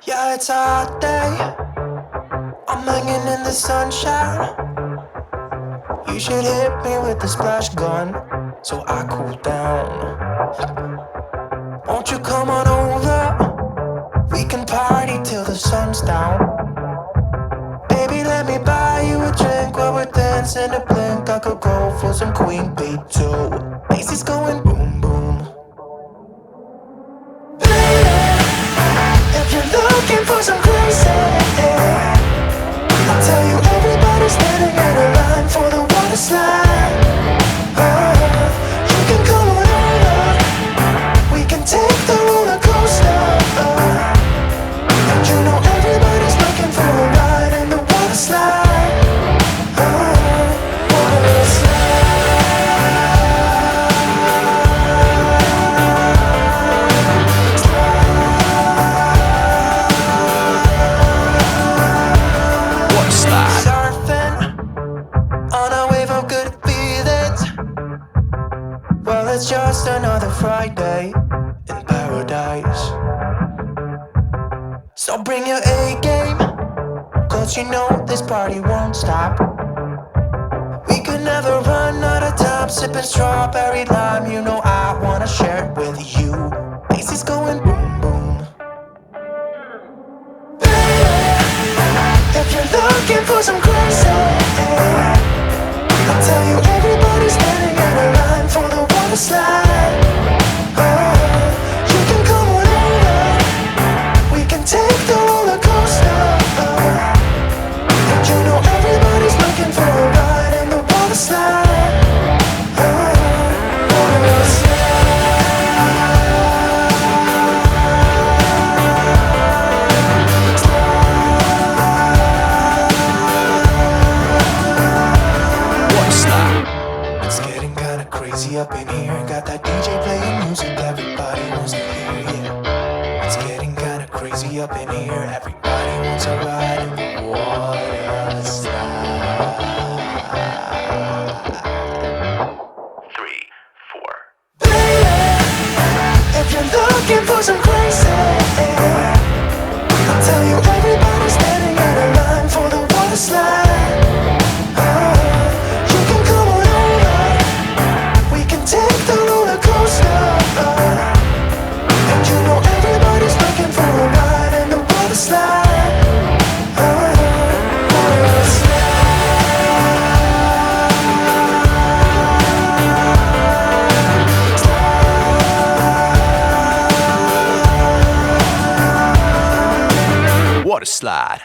Yeah, it's a hot day. I'm hanging in the sunshine. You should hit me with the splash gun so I cool down. Won't you come on over? We can party till the sun's down. Baby, let me buy you a drink while we're dancing a blink. I could go for some Queen Bee too. Bass is going boom boom. If you're looking for some crazy, I'll tell you everybody's standing in a line for the water slide. You can come on over, we can take the roller coaster. And you know everybody's looking for a ride in the water slide. Water slide. On a wave of good feelings. Well, it's just another Friday in paradise. So bring your A game, cause you know this party won't stop. We could never run out of time, sipping strawberry lime. You know I wanna share it with you. Bass is going boom boom. If you're looking for some crazy, I'll tell you everybody's standing in a line for the water slide. You can come on over, we can take the roller coaster. And you know everybody's looking for a ride in the water slide. Water slide. It's getting kinda crazy up in here. Got that DJ playing music everybody wants to hear, yeah. It's getting kinda crazy up in here. Everybody wants a ride in the water slide. 3, 4. If you're looking for some crazy, I'll tell you everybody's standing in a line for the water slide. Take the roller coaster, and you know everybody's looking for a ride in the water slide. Water slide. Water slide.